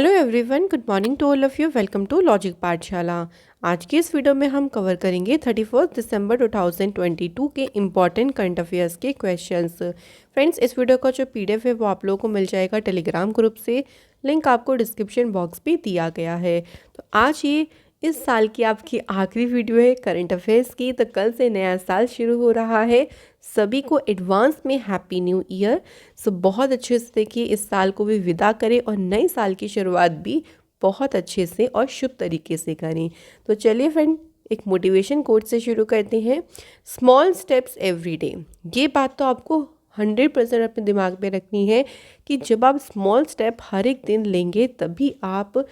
Hello everyone, good morning to all of you. Welcome to Logic Pathshala. आज की इस video में हम कवर करेंगे 31 दिसंबर 2022 के इम्पॉर्टेंट करंट अफेयर्स के क्वेश्चंस। फ्रेंड्स, इस वीडियो का जो पीडीएफ है वो आप लोगों को मिल जाएगा टेलीग्राम ग्रुप से। लिंक आपको डिस्क्रिप्शन बॉक्स में दिया गया है। तो आज ये इस साल की आपकी आखिरी वीडियो है करंट अफेयर्स की। तो कल से नया साल शुरू हो रहा है। सभी को एडवांस में हैप्पी न्यू ईयर। सो बहुत अच्छे से देखिए, इस साल को भी विदा करें और नए साल की शुरुआत भी बहुत अच्छे से और शुभ तरीके से करें। तो चलिए फ्रेंड, एक मोटिवेशन कोट से शुरू करते हैं। Small steps every day. ये बात तो आपको 100% अपने दिमाग में रखनी है कि जब आप स्मॉल स्टेप हर एक दिन लेंगे तभी आप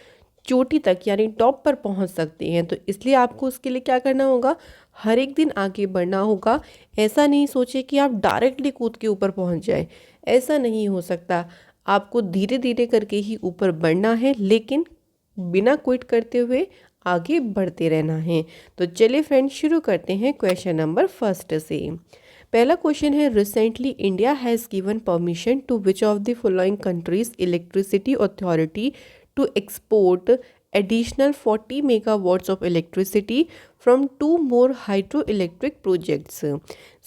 चोटी तक यानी टॉप पर पहुंच सकते हैं। तो इसलिए आपको उसके लिए क्या करना होगा, हर एक दिन आगे बढ़ना होगा। ऐसा नहीं सोचे कि आप डायरेक्टली कूद के ऊपर पहुंच जाए, ऐसा नहीं हो सकता। आपको धीरे धीरे करके ही ऊपर बढ़ना है, लेकिन बिना क्विट करते हुए आगे बढ़ते रहना है। तो चलिए फ्रेंड्स, शुरू करते हैं क्वेश्चन नंबर फर्स्ट से। पहला क्वेश्चन है, recently India has given permission to which of the following countries electricity authority to export additional 40 megawatts of electricity from 2 more hydroelectric projects।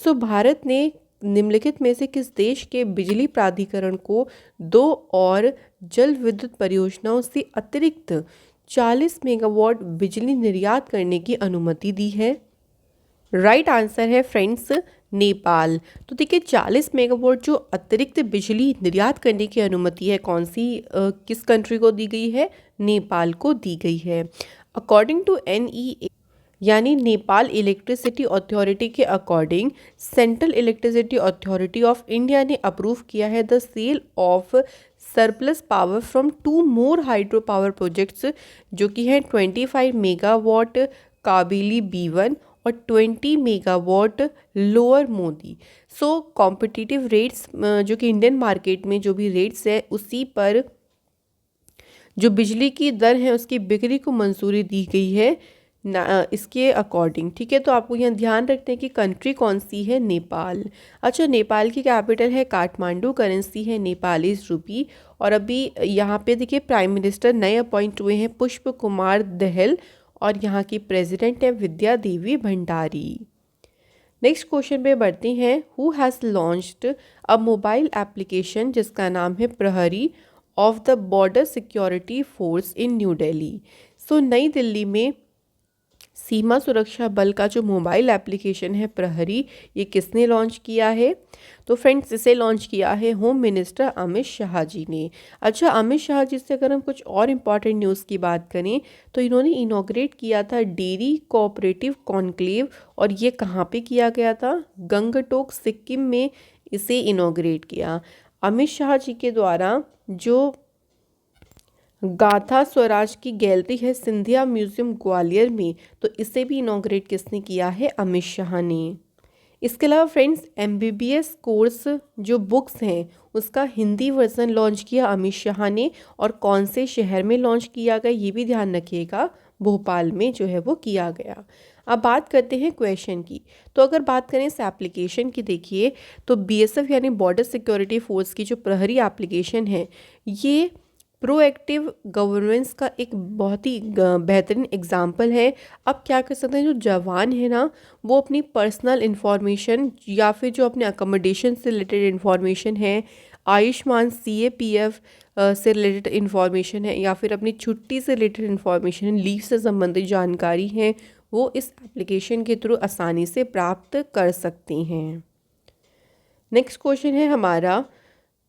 सो भारत ने निम्नलिखित में से किस देश के बिजली प्राधिकरण को 2 और जल विद्युत परियोजनाओं से अतिरिक्त 40 मेगावाट बिजली निर्यात करने की अनुमति दी है? राइट आंसर है फ्रेंड्स, नेपाल। तो देखिए, 40 मेगावाट जो अतिरिक्त बिजली निर्यात करने की अनुमति है, कौन सी किस कंट्री को दी गई है? नेपाल को दी गई है। अकॉर्डिंग टू NEA यानी नेपाल इलेक्ट्रिसिटी अथॉरिटी के according, central electricity authority of India ने अप्रूव किया है the sale of surplus power from 2 more hydro power projects, जो कि हैं 25 मेगावाट काबिली B1 और 20 megawatt lower Modi. So competitive rates, जो कि इंडियन मार्केट में जो भी रेट्स है उसी पर जो बिजली की दर है उसकी बिक्री को मंजूरी दी गई है ना, इसके अकॉर्डिंग। ठीक है, तो आपको यहाँ ध्यान रखते हैं कि कंट्री कौन सी है? नेपाल। अच्छा, नेपाल की कैपिटल है काठमांडू, करेंसी है नेपालीज रुपी। और अभी यहाँ पे देखिए, प्राइम मिनिस्टर नए अपॉइंट हुए हैं पुष्प कुमार दहल, और यहाँ की प्रेसिडेंट है विद्या देवी भंडारी। नेक्स्ट क्वेश्चन पे बढ़ते हैं। Who has launched a mobile application जिसका नाम है Prahari of the border security force in New Delhi. So New Delhi में सीमा सुरक्षा बल का जो मोबाइल एप्लीकेशन है प्रहरी, ये किसने लॉन्च किया है? तो फ्रेंड्स, इसे लॉन्च किया है होम मिनिस्टर अमित शाह जी ने। अच्छा, अमित शाह जी से अगर हम कुछ और इम्पॉर्टेंट न्यूज़ की बात करें तो इन्होंने इनॉग्रेट किया था डेयरी कोऑपरेटिव कॉन्क्लेव, और ये कहाँ पे किया गया था? गंगटोक, सिक्किम में इसे इनॉग्रेट किया। अमित शाह जी के द्वारा जो गाथा स्वराज की गैलरी है सिंधिया म्यूजियम ग्वालियर में, तो इसे भी इनॉग्रेट किसने किया है? अमित शाह ने। इसके अलावा फ्रेंड्स, MBBS कोर्स जो बुक्स हैं उसका हिंदी वर्जन लॉन्च किया अमित शाह ने, और कौन से शहर में लॉन्च किया गया ये भी ध्यान रखिएगा, भोपाल में जो है वो किया गया। अब बात करते हैं क्वेश्चन की। तो अगर बात करें इस एप्लीकेशन की, देखिए तो BSF यानी बॉर्डर सिक्योरिटी फोर्स की जो प्रहरी एप्लीकेशन है, ये प्रोएक्टिव गवर्नेंस का एक बहुत ही बेहतरीन एग्जाम्पल है। अब क्या कर सकते हैं, जो जवान है ना, वो अपनी पर्सनल इन्फॉर्मेशन या फिर जो अपने अकोमोडेशन से रिलेटेड इन्फॉर्मेशन है, आयुष्मान CAPF से रिलेटेड इन्फॉर्मेशन है, या फिर अपनी छुट्टी से रिलेटेड इन्फॉर्मेशन, लीव से संबंधित जानकारी है, वो इस एप्लीकेशन के थ्रू आसानी से प्राप्त कर सकते हैं। नेक्स्ट क्वेश्चन है हमारा,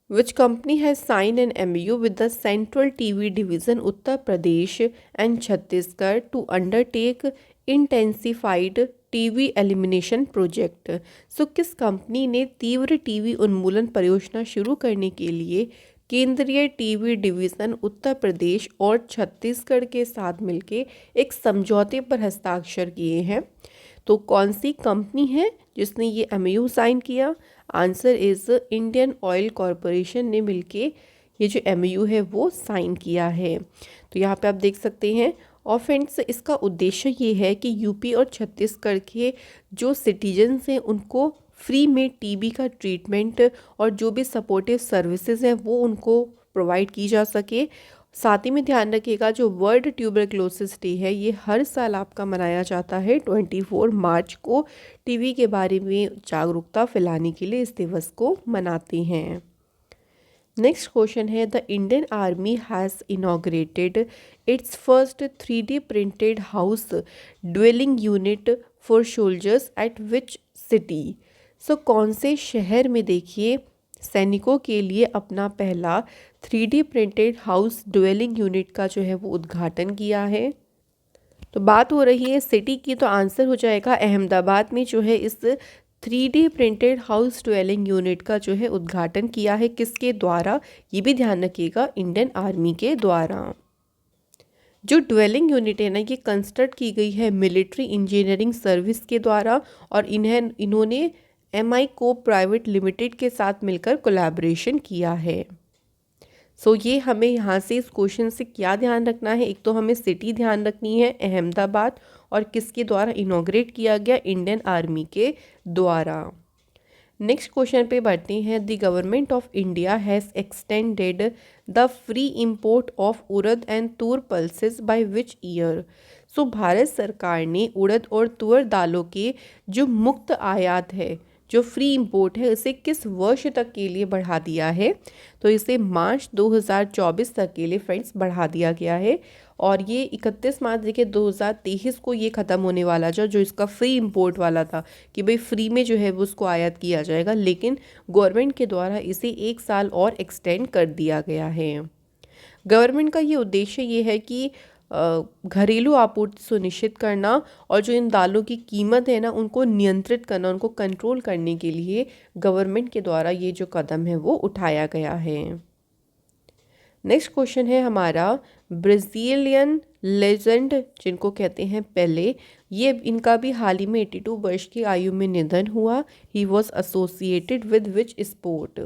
Which company has signed an MOU with the Central TV Division Uttar Pradesh and Chhattisgarh to undertake intensified TV elimination project? So किस कंपनी ने तीव्र टीवी उन्मूलन परियोजना शुरू करने के लिए केंद्रीय टीवी डिवीज़न उत्तर प्रदेश और छत्तीसगढ़ के साथ मिलकर एक समझौते पर हस्ताक्षर किए हैं? तो कौन सी कंपनी है जिसने ये MOU साइन किया? Answer is Indian oil corporation ने मिलके ये जो MOU है वो साइन किया है। तो यहाँ पे आप देख सकते हैं। और फ्रेंड्स, इसका उद्देश्य ये है कि यूपी और छत्तीसगढ़ के जो सिटीजन्स हैं उनको फ्री में टीबी का ट्रीटमेंट और जो भी सपोर्टिव सर्विसेज हैं वो उनको प्रोवाइड की जा सके। साथ ही में ध्यान रखिएगा जो वर्ल्ड ट्यूबरक्लोसिस डे है ये हर साल आपका मनाया जाता है 24 मार्च को। टीबी के बारे में जागरूकता फैलाने के लिए इस दिवस को मनाते हैं। नेक्स्ट क्वेश्चन है the Indian army has inaugurated its first 3D printed house dwelling unit for soldiers at which city. So कौन से शहर में देखिए सैनिकों के लिए अपना पहला 3D printed house dwelling unit का जो है वो उद्घाटन किया है। तो बात हो रही है सिटी की, तो आंसर हो जाएगा अहमदाबाद में जो है इस 3D printed house dwelling unit का जो है उद्घाटन किया है। किसके द्वारा, ये भी ध्यान रखिएगा, इंडियन आर्मी के द्वारा। जो ड्वेलिंग यूनिट है ना ये कंस्ट्रक्ट की गई है मिलिट्री इंजीनियरिंग सर्विस के द्वारा और इन्होंने MI कोप प्राइवेट लिमिटेड के साथ मिलकर कोलैबोरेशन किया है। सो ये हमें यहाँ से इस क्वेश्चन से क्या ध्यान रखना है, एक तो हमें सिटी ध्यान रखनी है अहमदाबाद, और किसके द्वारा इनॉग्रेट किया गया, इंडियन आर्मी के द्वारा। नेक्स्ट क्वेश्चन पे बढ़ते हैं। The government of India has extended the free import of urad and toor pulses by which year. So Bharat सरकार ने उड़द और तुअर दालों के जो मुक्त आयात है, जो फ्री इंपोर्ट है, इसे किस वर्ष तक के लिए बढ़ा दिया है। तो इसे मार्च 2024 तक के लिए फ्रेंड्स बढ़ा दिया गया है और ये 31 मार्च देखिए 2023 को ये ख़त्म होने वाला जो इसका फ्री इंपोर्ट वाला था कि भाई फ्री में जो है वो उसको आयात किया जाएगा, लेकिन गवर्नमेंट के द्वारा इसे 1 साल और एक्सटेंड कर दिया गया है। गवर्नमेंट का ये उद्देश्य ये है कि घरेलू आपूर्ति सुनिश्चित करना और जो इन दालों की कीमत है ना उनको नियंत्रित करना, उनको कंट्रोल करने के लिए गवर्नमेंट के द्वारा ये जो कदम है वो उठाया गया है। नेक्स्ट क्वेश्चन है हमारा, ब्राज़ीलियन लेजेंड जिनको कहते हैं पेले, ये इनका भी हाल ही में 82 वर्ष की आयु में निधन हुआ। He was associated with which sport.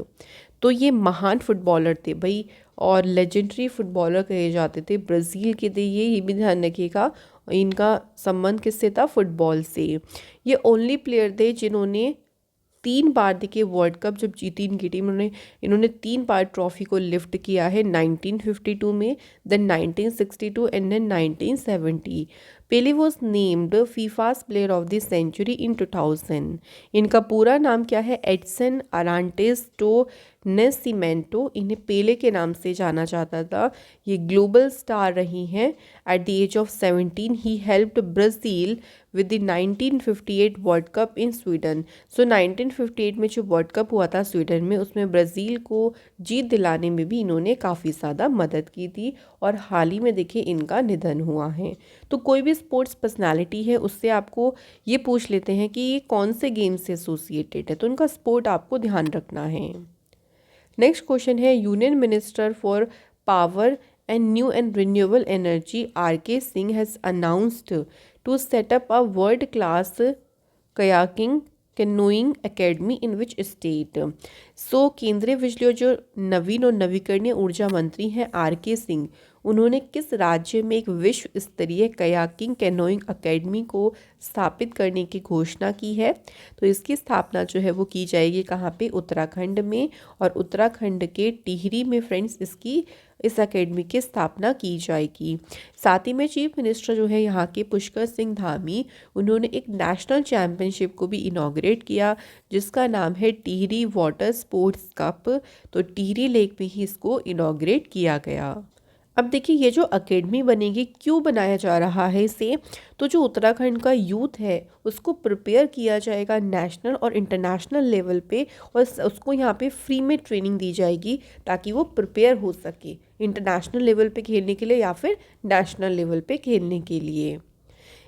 तो ये महान फुटबॉलर थे भाई और लेजेंडरी फुटबॉलर कहे जाते थे, ब्राज़ील के थे ये भी ध्यान रखिएगा। इनका संबंध किससे था, फुटबॉल से। ये ओनली प्लेयर थे जिन्होंने 3 बार देखिए वर्ल्ड कप जब जीती इनकी टीम, इन्होंने 3 बार ट्रॉफी को लिफ्ट किया है, 1952 में, then 1962 and then 1970। Pele was named FIFA's player of the century in 2000। इनका पूरा नाम क्या है, एडसन अरांटेस टो नेसिमेंटो, इन्हें पेले के नाम से जाना जाता था। ये ग्लोबल स्टार रही हैं। At the age of 17 he helped Brazil with the 1958 World Cup in Sweden. So 1958 में जो वर्ल्ड कप हुआ था स्वीडन में, उसमें ब्राज़ील को जीत दिलाने में भी इन्होंने काफ़ी ज़्यादा मदद की थी और हाल ही में देखिए इनका निधन हुआ है। तो कोई भी स्पोर्ट्स पर्सनालिटी है उससे आपको ये पूछ लेते हैं कि ये कौन से गेम से एसोसिएटेड है, तो उनका स्पोर्ट आपको ध्यान रखना है। नेक्स्ट क्वेश्चन है, union minister for power and new and renewable energy RK Singh has announced to set up a world class kayaking canoeing academy in which state. So केंद्रीय बिजली और जो नवीन और नवीकरणीय ऊर्जा मंत्री हैं RK सिंह, उन्होंने किस राज्य में एक विश्व स्तरीय कयाकिंग कैनोइंग एकेडमी को स्थापित करने की घोषणा की है। तो इसकी स्थापना जो है वो की जाएगी कहाँ पे, उत्तराखंड में, और उत्तराखंड के टिहरी में फ्रेंड्स इस एकेडमी की स्थापना की जाएगी। साथ ही में चीफ मिनिस्टर जो है यहाँ के पुष्कर सिंह धामी, उन्होंने एक नेशनल चैम्पियनशिप को भी इनॉग्रेट किया जिसका नाम है टिहरी वाटर स्पोर्ट्स कप। तो टिहरी लेक में ही इसको इनॉग्रेट किया गया। अब देखिए ये जो एकेडमी बनेगी, क्यों बनाया जा रहा है इसे, तो जो उत्तराखंड का यूथ है उसको प्रिपेयर किया जाएगा नेशनल और इंटरनेशनल लेवल पे, और उसको यहाँ पे फ्री में ट्रेनिंग दी जाएगी ताकि वो प्रिपेयर हो सके इंटरनेशनल लेवल पे खेलने के लिए या फिर नेशनल लेवल पे खेलने के लिए।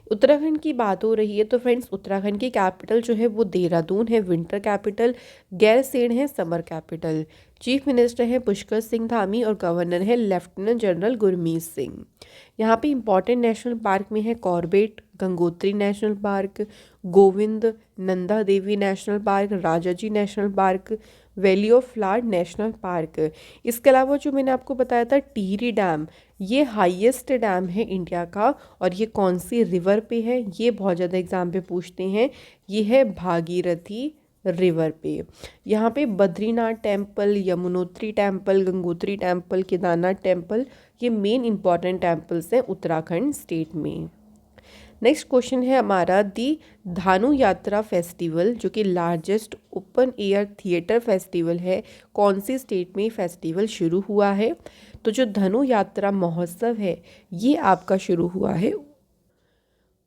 उत्तराखंड की बात हो रही है तो फ्रेंड्स उत्तराखंड की कैपिटल जो है वो देहरादून है, विंटर कैपिटल, गैरसेन है समर कैपिटल। चीफ मिनिस्टर है पुष्कर सिंह धामी और गवर्नर है लेफ्टिनेंट जनरल गुरमीत सिंह। यहाँ पे इंपॉर्टेंट नेशनल पार्क में है Corbett, Gangotri national park, Govind Nanda Devi national park, Rajaji national park, valley of flower national park. इसके अलावा जो मैंने आपको बताया था टिहरी डैम, ये हाईएस्ट डैम है इंडिया का, और ये कौन सी रिवर पे है, ये बहुत ज़्यादा एग्जाम पे पूछते हैं। ये है भागीरथी रिवर पे। यहाँ पे Badrinath temple, Yamunotri temple, Gangotri temple, Kedarnath temple, ये मेन इंपॉर्टेंट टेम्पल्स हैं उत्तराखंड स्टेट में। नेक्स्ट क्वेश्चन है हमारा, दी धानु यात्रा फेस्टिवल जो कि largest open air theatre festival है, कौन सी स्टेट में फेस्टिवल शुरू हुआ है? तो जो धनु यात्रा महोत्सव है ये आपका शुरू हुआ है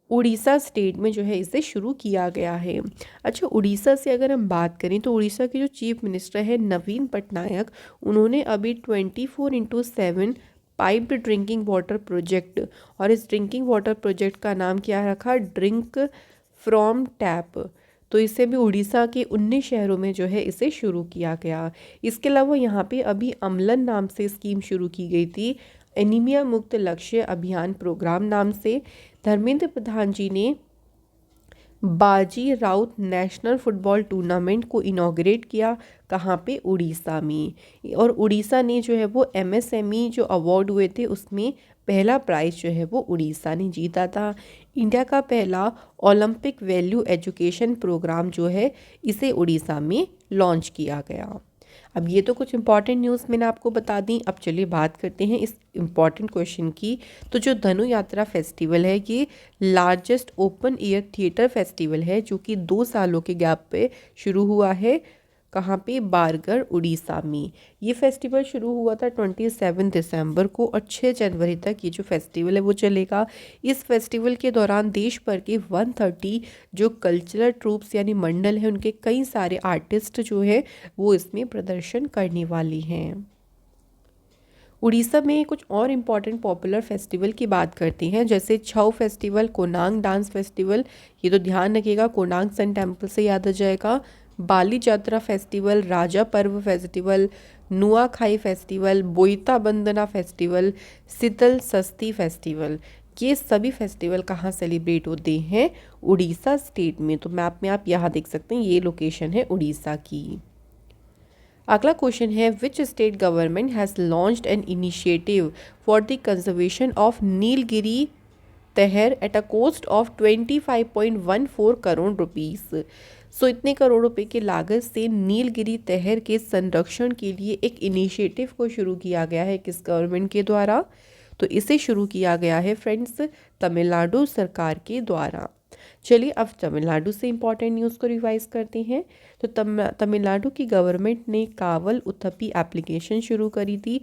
उड़ीसा स्टेट में, जो है इसे शुरू किया गया है। अच्छा, उड़ीसा से अगर हम बात करें तो उड़ीसा के जो चीफ मिनिस्टर है नवीन पटनायक, उन्होंने अभी 24/7 पाइप्ड ड्रिंकिंग वाटर प्रोजेक्ट, और इस ड्रिंकिंग वाटर प्रोजेक्ट का नाम क्या रखा? Drink from tap. तो इसे भी उड़ीसा के 19 शहरों में जो है इसे शुरू किया गया। इसके अलावा यहाँ पे अभी अम्लन नाम से स्कीम शुरू की गई थी, एनीमिया मुक्त लक्ष्य अभियान प्रोग्राम नाम से। धर्मेंद्र प्रधान जी ने बाजी राउत नेशनल फुटबॉल टूर्नामेंट को इनॉग्रेट किया, कहाँ पे? उड़ीसा में। और उड़ीसा ने जो है वो MSME जो अवार्ड हुए थे उसमें पहला प्राइज़ जो है वो उड़ीसा ने जीता था। इंडिया का पहला ओलंपिक वैल्यू एजुकेशन प्रोग्राम जो है इसे उड़ीसा में लॉन्च किया गया। अब ये तो कुछ इंपॉर्टेंट न्यूज़ मैंने आपको बता दी। अब चलिए बात करते हैं इस इम्पॉर्टेंट क्वेश्चन की। तो जो धनु यात्रा फेस्टिवल है ये largest open air theatre festival है जो कि 2 सालों के गैप पे शुरू हुआ है, कहाँ पे? बारगढ़ उड़ीसा में। ये फेस्टिवल शुरू हुआ था 27 दिसंबर को और 6 जनवरी तक ये जो फेस्टिवल है वो चलेगा। इस फेस्टिवल के दौरान देश भर के 130 जो कल्चरल ट्रूप्स यानी मंडल हैं उनके कई सारे आर्टिस्ट जो है वो इसमें प्रदर्शन करने वाली हैं। उड़ीसा में कुछ और इम्पॉर्टेंट पॉपुलर फेस्टिवल की बात करते हैं, जैसे छऊ फेस्टिवल, कोनांग डांस फेस्टिवल, ये तो ध्यान रखिएगा कोनांग सन टेम्पल से याद आ जाएगा। बाली जात्रा फेस्टिवल, राजा पर्व फेस्टिवल, नुआखाई फेस्टिवल, बोईता बंदना फेस्टिवल, शीतल सस्ती फेस्टिवल, ये सभी फेस्टिवल कहाँ सेलिब्रेट होते हैं? उड़ीसा स्टेट में। तो मैप में आप यहाँ देख सकते हैं ये लोकेशन है उड़ीसा की। अगला क्वेश्चन है, which state government has launched an initiative for the conservation of Nilgiri tahr at a cost of 25.14 crore rupees. So इतने करोड़ रुपए की लागत से नीलगिरी तहर के संरक्षण के लिए एक इनिशिएटिव को शुरू किया गया है, किस गवर्नमेंट के द्वारा? तो इसे शुरू किया गया है फ्रेंड्स तमिलनाडु सरकार के द्वारा। चलिए अब तमिलनाडु से इम्पॉर्टेंट न्यूज़ को रिवाइज करते हैं। तो तमिलनाडु की गवर्नमेंट ने कावल उथप्पी एप्लीकेशन शुरू करी थी।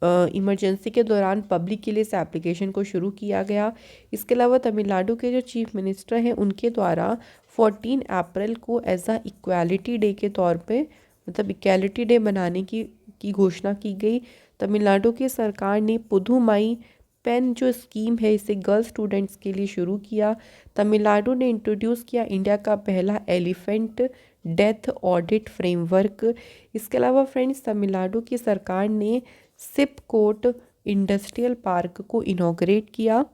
इमरजेंसी के दौरान पब्लिक के लिए इस एप्लीकेशन को शुरू किया गया। इसके अलावा तमिलनाडु के जो चीफ मिनिस्टर हैं उनके द्वारा 14 अप्रैल को एज अ इक्वालिटी डे के तौर पे, मतलब इक्वालिटी डे मनाने की घोषणा की गई। तमिलनाडु की सरकार ने पुधुमाई पेन जो स्कीम है इसे गर्ल्स स्टूडेंट्स के लिए शुरू किया। तमिलनाडु ने इंट्रोड्यूस किया इंडिया का पहला एलिफेंट डेथ ऑडिट फ्रेमवर्क। इसके अलावा फ्रेंड्स तमिलनाडु की सरकार ने सिपकोट इंडस्ट्रियल पार्क को इनॉग्रेट किया।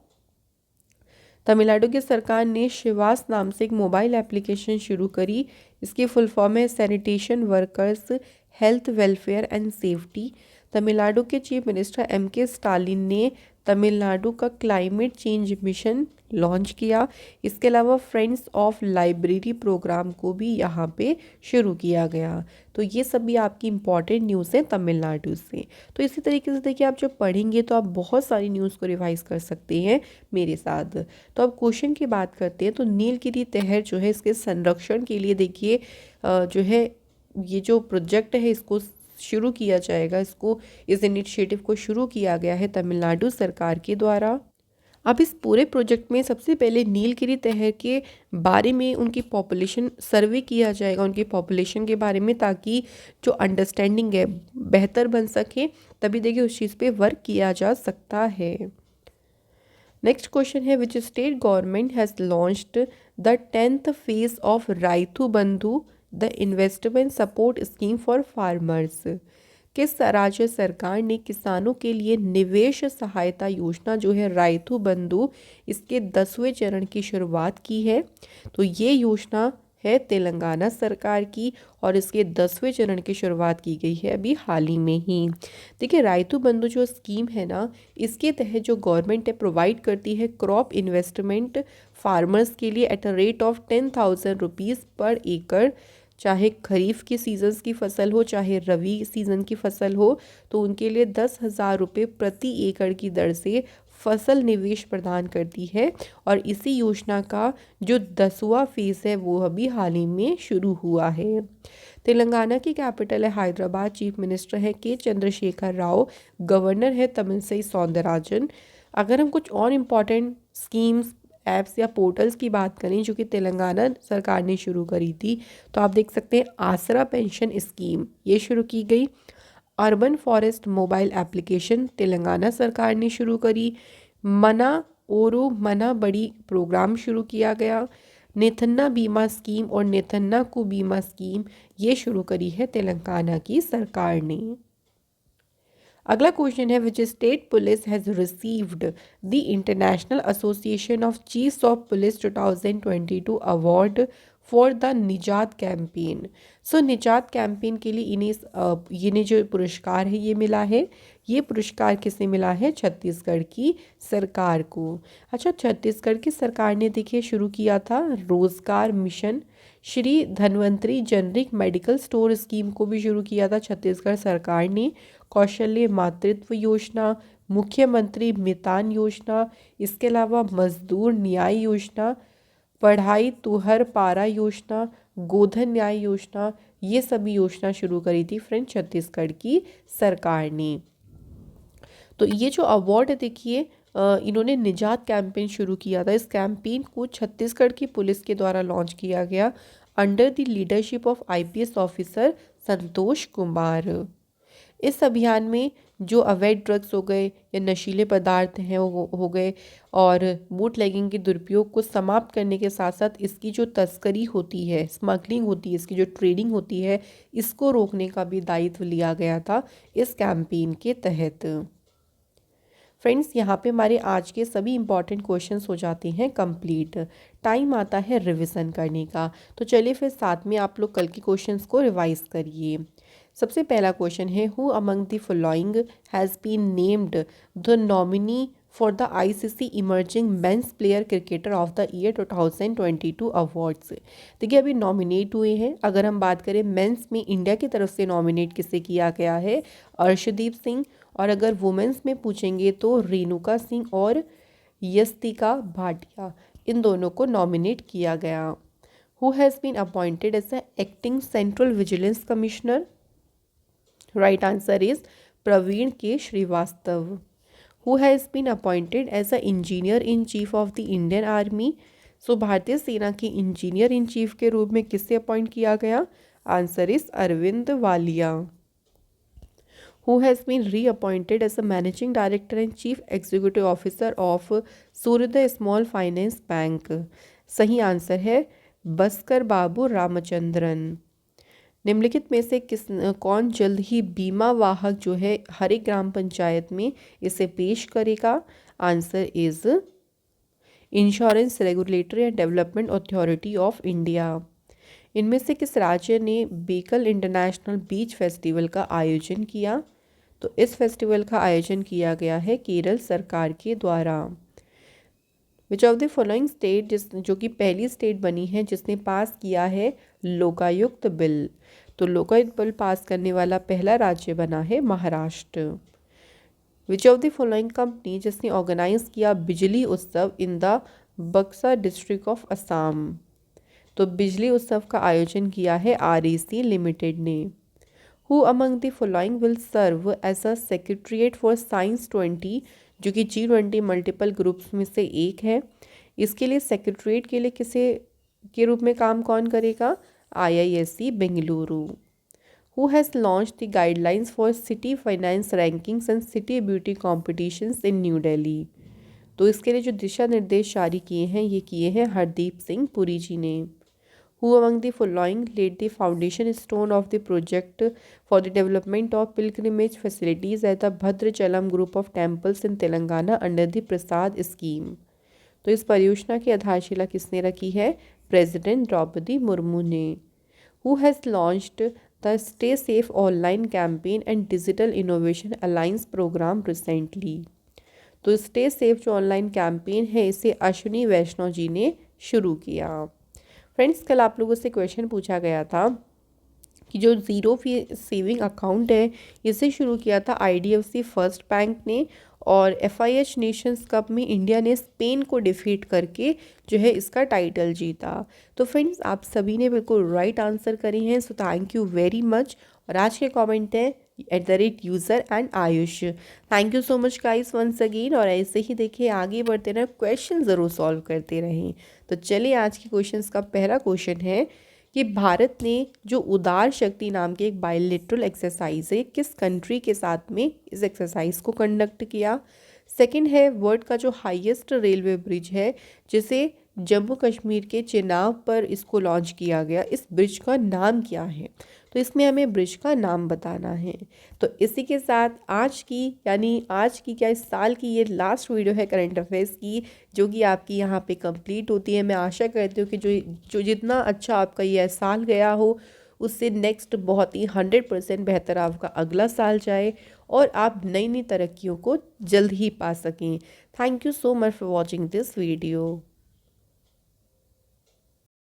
तमिलनाडु की सरकार ने शिवास नाम से एक मोबाइल एप्लीकेशन शुरू करी। इसकी फुल फॉर्म है sanitation workers health welfare and safety. Tamil Nadu के चीफ मिनिस्टर MK स्टालिन ने तमिलनाडु का क्लाइमेट चेंज मिशन लॉन्च किया। इसके अलावा फ्रेंड्स ऑफ लाइब्रेरी प्रोग्राम को भी यहाँ पे शुरू किया गया। तो ये सभी आपकी इम्पॉर्टेंट न्यूज़ हैं तमिलनाडु से। तो इसी तरीके से देखिए आप जब पढ़ेंगे तो आप बहुत सारी न्यूज़ को रिवाइज कर सकते हैं मेरे साथ। तो अब क्वेश्चन की बात करते हैं। तो नीलगिरी तहर जो है इसके संरक्षण के लिए देखिए जो है ये जो प्रोजेक्ट है इसको शुरू किया जाएगा, इस इनिशिएटिव को शुरू किया गया है तमिलनाडु सरकार के द्वारा। अब इस पूरे प्रोजेक्ट में सबसे पहले नीलगिरी तहर के बारे में उनकी पॉपुलेशन सर्वे किया जाएगा, उनकी पॉपुलेशन के बारे में, ताकि जो अंडरस्टैंडिंग है बेहतर बन सके। तभी देखिए उस चीज़ पे वर्क किया जा सकता है। नेक्स्ट क्वेश्चन है, which state government has launched the 10th phase of Rythu Bandhu the investment support scheme for farmers. किस राज्य सरकार ने किसानों के लिए निवेश सहायता योजना जो है राइतू बंधु इसके 10वें चरण की शुरुआत की है? तो ये योजना है तेलंगाना सरकार की और इसके 10वें चरण की शुरुआत की गई है अभी हाल ही में ही। देखिए राइतू बंधु जो स्कीम है ना, इसके तहत जो गवर्नमेंट है प्रोवाइड करती है क्रॉप इन्वेस्टमेंट फार्मर्स के लिए at a rate of 10,000 rupees पर एकड़ चाहे खरीफ की सीजन्स की फसल हो चाहे रवि सीजन की फसल हो, तो उनके लिए 10,000 रुपये प्रति एकड़ की दर से फसल निवेश प्रदान करती है। और इसी योजना का जो 10वां फेज़ है वो अभी हाल ही में शुरू हुआ है। तेलंगाना की कैपिटल है हैदराबाद। चीफ मिनिस्टर है के चंद्रशेखर राव। गवर्नर है तमिलसाई सौंदरराजन। अगर हम कुछ और इम्पॉर्टेंट स्कीम्स, ऐप्स या पोर्टल्स की बात करें जो कि तेलंगाना सरकार ने शुरू करी थी, तो आप देख सकते हैं आसरा पेंशन स्कीम ये शुरू की गई। Urban forest mobile application Telangana सरकार ने शुरू करी। मना ओरो मना बड़ी प्रोग्राम शुरू किया गया। नेथन्ना बीमा स्कीम और नेथन्ना को बीमा स्कीम ये शुरू करी है तेलंगाना की सरकार ने। अगला क्वेश्चन है which state police has received the international association of chiefs of police 2022 award for the निजात कैंपेन। सो निजात कैंपेन के लिए इन्हें जो पुरस्कार है ये मिला है। ये पुरस्कार किसे मिला है? छत्तीसगढ़ की सरकार को। अच्छा, छत्तीसगढ़ की सरकार ने देखिए शुरू किया था रोजगार mission. Shri Dhanvantari generic medical store scheme को भी शुरू किया था छत्तीसगढ़ सरकार ने। कौशल्य मातृत्व योजना, मुख्यमंत्री मितान योजना, इसके अलावा मजदूर न्याय योजना, पढ़ाई तुहर पारा योजना, गोधन न्याय योजना, ये सभी योजना शुरू करी थी फ्रेंड छत्तीसगढ़ की सरकार ने। तो ये जो अवार्ड है देखिए, इन्होंने निजात कैंपेन शुरू किया था। इस कैंपेन को छत्तीसगढ़ की पुलिस के द्वारा लॉन्च किया गया under the leadership of IPS officer Santosh Kumar. इस अभियान में जो अवैध ड्रग्स हो गए या नशीले पदार्थ हैं हो गए और बूट लेगिंग के दुरुपयोग को समाप्त करने के साथ साथ इसकी जो तस्करी होती है, स्मगलिंग होती है, इसकी जो ट्रेडिंग होती है, इसको रोकने का भी दायित्व लिया गया था इस कैंपेन के तहत। फ्रेंड्स, यहाँ पे हमारे आज के सभी इंपॉर्टेंट क्वेश्चंस हो जाते हैं कंप्लीट। टाइम आता है रिवीजन करने का, तो चलिए फिर साथ में आप लोग कल के क्वेश्चंस को रिवाइज करिए। सबसे पहला क्वेश्चन है who among the following has been named the nominee for the ICC emerging men's player cricketer of the year 2022 awards. देखिए अभी नॉमिनेट हुए हैं। अगर हम बात करें मेंस में इंडिया की तरफ से नॉमिनेट किसे किया गया है? अर्शदीप सिंह। और अगर वुमेंस में पूछेंगे तो रेणुका सिंह और यस्तिका भाटिया, इन दोनों को नॉमिनेट किया गया। Who has been appointed as the acting central vigilance commissioner? Right answer is Praveen K Srivastava. Who has been appointed as a engineer in chief of the Indian army? So भारतीय सेना की इंजीनियर इन चीफ के रूप में किससे appoint किया गया? Answer is Arvind Walia. Who has been reappointed as a managing director and chief executive officer of सूर्योदय स्मॉल फाइनेंस बैंक? सही आंसर है बस्कर बाबू रामचंद्रन। निम्नलिखित में से कौन जल्द ही बीमा वाहक जो है हर एक ग्राम पंचायत में इसे पेश करेगा? Answer is insurance regulatory and development authority of India. इनमें से किस राज्य ने बेकल इंटरनेशनल बीच फेस्टिवल का आयोजन किया? तो इस फेस्टिवल का आयोजन किया गया है केरल सरकार के द्वारा। विच ऑफ द फॉलोइंग स्टेट जो कि पहली स्टेट बनी है जिसने पास किया है लोकायुक्त बिल? तो लोकायुक्त बिल पास करने वाला पहला राज्य बना है Maharashtra. Which of the following company जिसने ऑर्गेनाइज किया Bijli Utsav in the Baksa district of Assam? तो बिजली उत्सव का आयोजन किया है आरईसी लिमिटेड ने। Who among the following will serve as a secretariat for science 20 जो कि G20 मल्टीपल ग्रुप्स में से एक है? इसके लिए सेक्रेटरीट के लिए किसे के रूप में काम कौन करेगा? IISc Bengaluru. Who has launch the guidelines for city finance rankings and city beauty competitions इन न्यू दिल्ली? तो इसके लिए जो दिशा निर्देश जारी किए हैं ये किए हैं हरदीप सिंह पुरी जी ने। Who among the following laid the foundation stone of the project for the development of pilgrimage facilities at the Bhadrachalam group of temples in Telangana under the Prasad scheme? तो इस परियोजना की आधारशिला किसने रखी है? प्रेसिडेंट द्रौपदी मुर्मू ने। Who has launched the Stay Safe online campaign and Digital Innovation Alliance program recently? तो स्टे सेफ जो ऑनलाइन कैंपेन है इसे अश्विनी वैष्णव जी ने शुरू किया। फ्रेंड्स, कल आप लोगों से क्वेश्चन पूछा गया था कि जो ज़ीरो फी सेविंग अकाउंट है इसे शुरू किया था IDFC फर्स्ट बैंक ने, और FIH नेशंस कप में इंडिया ने स्पेन को डिफीट करके जो है इसका टाइटल जीता। तो फ्रेंड्स आप सभी ने बिल्कुल राइट आंसर करे हैं, so thank you very much. और आज के कमेंट है @user and Ayush. Thank you so much guys once again, और ऐसे ही देखिए आगे बढ़ते रहें, क्वेश्चन ज़रूर सॉल्व करते रहें। तो चलिए आज के क्वेश्चंस का पहला क्वेश्चन है कि भारत ने जो उदार शक्ति नाम की एक बायलैटरल एक्सरसाइज है किस कंट्री के साथ में इस एक्सरसाइज को कंडक्ट किया। सेकंड है वर्ल्ड का जो हाईएस्ट रेलवे ब्रिज है जिसे जम्मू कश्मीर के चेनाब पर इसको लॉन्च किया गया, इस ब्रिज का नाम क्या है। तो इसमें हमें ब्रिज का नाम बताना है। तो इसी के साथ आज की क्या इस साल की ये लास्ट वीडियो है करंट अफेयर्स की, जो कि आपकी यहाँ पे कंप्लीट होती है। मैं आशा करती हूँ कि जो जितना अच्छा आपका ये साल गया हो उससे नेक्स्ट बहुत ही 100% बेहतर आपका अगला साल जाए और आप नई नई तरक्कियों को जल्द ही पा सकें। Thank you so much for watching this video.